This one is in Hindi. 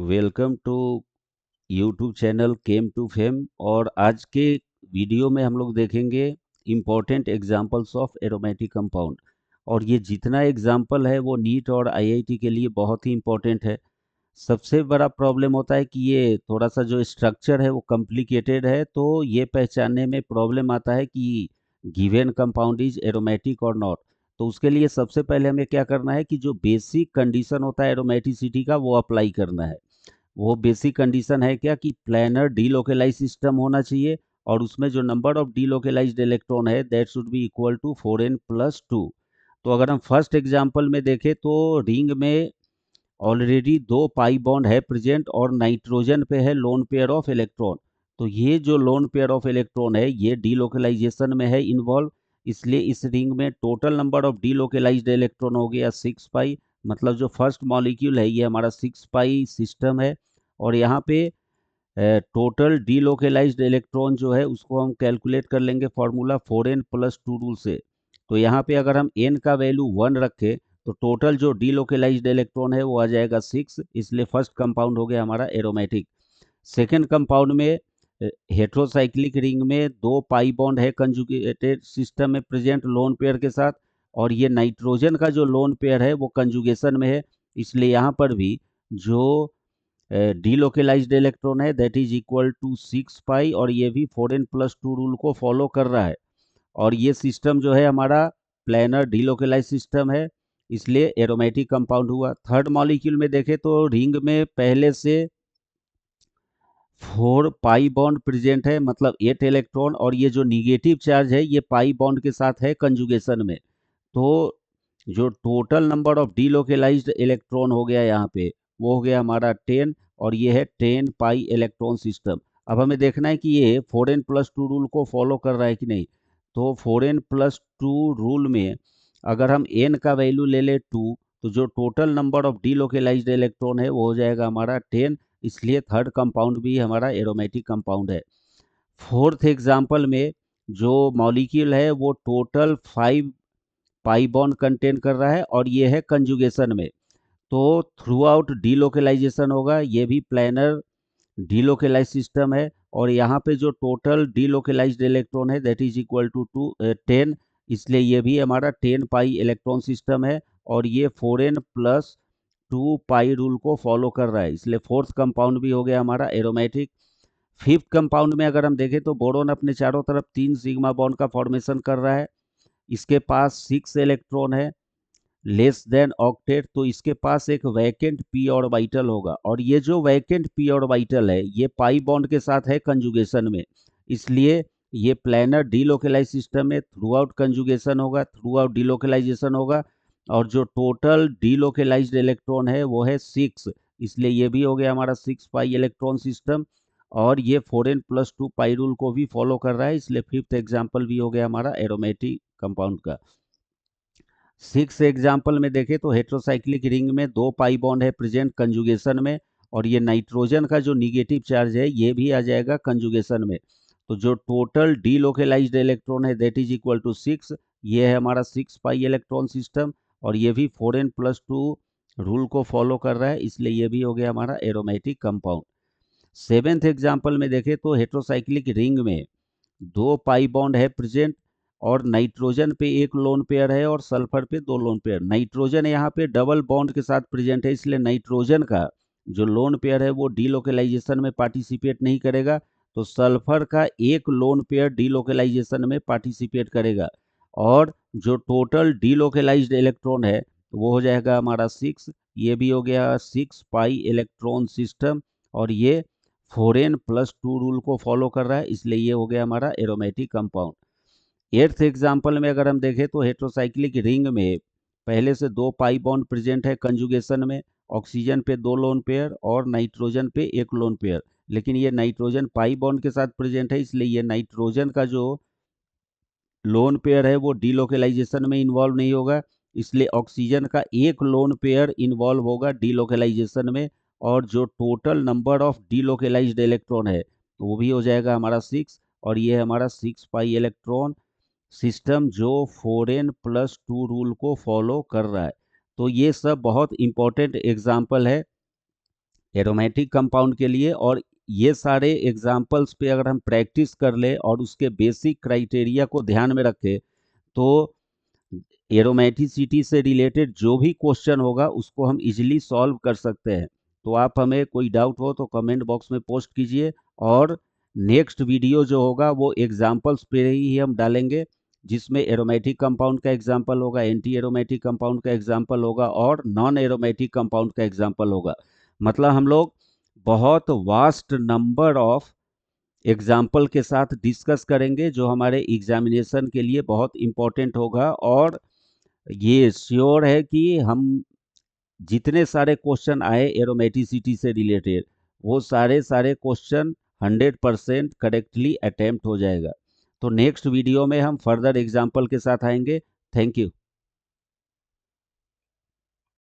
Welcome to YouTube channel chem to fame. और आज के वीडियो में हम लोग देखेंगे important examples of aromatic compound. और ये जितना एग्जांपल है वो नीट और आईआईटी के लिए बहुत ही इम्पोर्टेंट है। सबसे बड़ा प्रॉब्लम होता है कि ये थोड़ा सा जो स्ट्रक्चर है वो कॉम्प्लिकेटेड है, तो ये पहचानने में प्रॉब्लम आता है कि गिवन कंपाउंड इज एरोमेटिक और नॉट। तो उसके लिए सबसे पहले हमें क्या करना है कि जो बेसिक कंडीशन होता है एरोमेटिसिटी का वो अप्लाई करना है। वो बेसिक कंडीशन है क्या कि प्लानर डीलोकेलाइज सिस्टम होना चाहिए और उसमें जो नंबर ऑफ डीलोकेलाइज्ड इलेक्ट्रॉन है that should be equal to 4n+2। तो अगर हम फर्स्ट एग्जांपल में देखें तो रिंग में ऑलरेडी दो पाई बॉन्ड है प्रेजेंट और नाइट्रोजन पे है लोन पेयर ऑफ इलेक्ट्रॉन। तो ये जो लोन पेयर ऑफ इलेक्ट्रॉन है ये डीलोकेलाइजेशन में है इन्वॉल्व, इसलिए इस रिंग में total number of delocalised electron हो गया 6 पाई। मतलब जो फर्स्ट मॉलिक्यूल है ये हमारा 6 पाई सिस्टम है। और यहाँ पे टोटल डीलोकेलाइज्ड इलेक्ट्रॉन जो है उसको हम कैलकुलेट कर लेंगे फॉर्मूला 4n+2 रूल से। तो यहाँ पे अगर हम n का वैल्यू 1 रखें तो टोटल जो डीलोकेलाइज्ड इलेक्ट्रॉन है वो आ जाएगा 6, इसलिए फर्स्ट कंपाउंड हो गया हमारा एरोमेटिक। सेकेंड कंपाउंड में हेट्रोसाइक्लिक रिंग में दो पाई बॉन्ड है कंजुगेटेड सिस्टम में प्रेजेंट लोन पेयर के साथ, और ये नाइट्रोजन का जो लोन पेयर है वो कंजुगेशन में है, इसलिए यहाँ पर भी जो डीलोकेलाइज्ड इलेक्ट्रॉन है दैट इज इक्वल टू 6 पाई, और ये भी 4n+2 रूल को फॉलो कर रहा है। और ये सिस्टम जो है हमारा प्लानर डीलोकेलाइज सिस्टम है, इसलिए एरोमेटिक कंपाउंड हुआ। थर्ड मॉलिक्यूल में देखें तो रिंग में पहले से 4 पाई बॉन्ड प्रेजेंट है, मतलब 8 इलेक्ट्रॉन, और ये जो निगेटिव चार्ज है ये पाई बॉन्ड के साथ है कंजुगेशन में। तो जो total number of delocalised electron हो गया यहाँ पे वो हो गया हमारा 10, और ये है 10 पाई इलेक्ट्रॉन सिस्टम। अब हमें देखना है कि ये 4n+2 रूल को फॉलो कर रहा है कि नहीं। तो 4n+2 रूल में अगर हम n का वैल्यू ले ले 2, तो जो total number of delocalised electron है वो हो जाएगा हमारा 10, इसलिए थर्ड कंपाउंड भी हमारा एरोमेटिक कंपाउंड है। फोर्थ एग्जाम्पल में जो मॉलिक्यूल है वो टोटल 5 पाई बॉन्ड कंटेन कर रहा है और ये है कंजुगेशन में। तो थ्रू आउट डीलोकेलाइजेशन होगा, ये भी प्लानर डीलोकेलाइज सिस्टम है, और यहाँ पे जो टोटल डीलोकेलाइज्ड इलेक्ट्रॉन है दैट इज इक्वल टू 10, इसलिए ये भी हमारा 10 पाई इलेक्ट्रॉन सिस्टम है, और ये 4n+2 पाई रूल को फॉलो कर रहा है, इसलिए फोर्थ कंपाउंड भी हो गया हमारा एरोमेटिक। फिफ्थ कंपाउंड में अगर हम देखें तो बोरोन अपने चारों तरफ 3 सिग्मा बॉन्ड का फॉर्मेशन कर रहा है। इसके पास 6 इलेक्ट्रॉन है लेस देन ऑक्टेट, तो इसके पास एक वैकेंट पी ऑर्बिटल होगा, और ये जो वैकेंट पी ऑर्बिटल है ये पाई बॉन्ड के साथ है कंजुगेशन में, इसलिए ये प्लानर डीलोकेलाइज सिस्टम में थ्रू आउट कंजुगेशन होगा, थ्रू आउट डीलोकेलाइजेशन होगा, और जो टोटल डीलोकेलाइज्ड इलेक्ट्रॉन है वो है 6, इसलिए ये भी हो गया हमारा 6 पाई इलेक्ट्रॉन सिस्टम, और ये 4n+2 पाई रूल को भी फॉलो कर रहा है, इसलिए फिफ्थ एग्जाम्पल भी हो गया हमारा एरोमेटिक कंपाउंड का। सिक्स एग्जाम्पल में देखें तो हेट्रोसाइक्लिक रिंग में दो पाई बॉन्ड है प्रेजेंट कंजुगेशन में, और ये नाइट्रोजन का जो निगेटिव चार्ज है ये भी आ जाएगा कंजुगेशन में। तो जो टोटल डीलोकेलाइज्ड इलेक्ट्रॉन है दैट इज इक्वल टू 6, ये है हमारा 6 पाई इलेक्ट्रॉन सिस्टम, और ये भी 4n+2 रूल को फॉलो कर रहा है, इसलिए ये भी हो गया हमारा एरोमेटिक कंपाउंड। सेवेंथ एग्जाम्पल में देखें तो हेट्रोसाइक्लिक रिंग में दो पाई बॉन्ड है प्रेजेंट, और नाइट्रोजन पे एक लोन पेयर है और सल्फर पे दो लोन पेयर। नाइट्रोजन यहाँ पे डबल बॉन्ड के साथ प्रेजेंट है, इसलिए नाइट्रोजन का जो लोन पेयर है वो डीलोकेलाइजेशन में पार्टिसिपेट नहीं करेगा, तो सल्फर का एक लोन पेयर डीलोकेलाइजेशन में पार्टिसिपेट करेगा, और जो टोटल डीलोकेलाइज्ड इलेक्ट्रॉन है वो हो जाएगा हमारा 6, ये भी हो गया 6 पाई इलेक्ट्रॉन सिस्टम, और ये 4n+2 रूल को फॉलो कर रहा है, इसलिए ये हो गया हमारा एरोमेटिक कंपाउंड। एट्थ एग्जाम्पल में अगर हम देखें तो हेट्रोसाइक्लिक रिंग में पहले से दो पाई बॉन्ड प्रेजेंट है कंजुगेशन में, ऑक्सीजन पे दो लोन पेयर और नाइट्रोजन पे एक लोन पेयर, लेकिन ये नाइट्रोजन पाई बॉन्ड के साथ प्रेजेंट है, इसलिए ये नाइट्रोजन का जो लोन पेयर है वो डीलोकेलाइजेशन में इन्वॉल्व नहीं होगा, इसलिए ऑक्सीजन का एक लोन पेयर इन्वॉल्व होगा डीलोकेलाइजेशन में, और जो total number of delocalised electron है वो भी हो जाएगा हमारा 6, और ये है हमारा 6 पाई इलेक्ट्रॉन सिस्टम जो 4n+2 रूल को फॉलो कर रहा है। तो ये सब बहुत इंपॉर्टेंट एग्जाम्पल है एरोमेटिक कंपाउंड के लिए। और ये सारे एग्जाम्पल्स पे अगर हम प्रैक्टिस कर ले और उसके बेसिक क्राइटेरिया को ध्यान में रखें तो एरोमेटिसिटी से रिलेटेड जो भी क्वेश्चन होगा उसको हम इजीली सॉल्व कर सकते हैं। तो आप हमें कोई डाउट हो तो कमेंट बॉक्स में पोस्ट कीजिए, और नेक्स्ट वीडियो जो होगा वो एग्जाम्पल्स पे ही हम डालेंगे, जिसमें एरोमेटिक कंपाउंड का एग्जाम्पल होगा, एंटी एरोमेटिक कंपाउंड का एग्जाम्पल होगा और नॉन एरोमेटिक कंपाउंड का एग्जाम्पल होगा। मतलब हम लोग बहुत वास्ट नंबर ऑफ एग्जाम्पल के साथ डिस्कस करेंगे, जो हमारे एग्जामिनेशन के लिए बहुत इम्पोर्टेंट होगा। और ये श्योर है कि हम जितने सारे क्वेश्चन आए एरोमेटिसिटी से रिलेटेड, वो सारे सारे क्वेश्चन 100% करेक्टली अटेम्प्ट हो जाएगा। तो नेक्स्ट वीडियो में हम फर्दर एग्जाम्पल के साथ आएंगे। Thank you.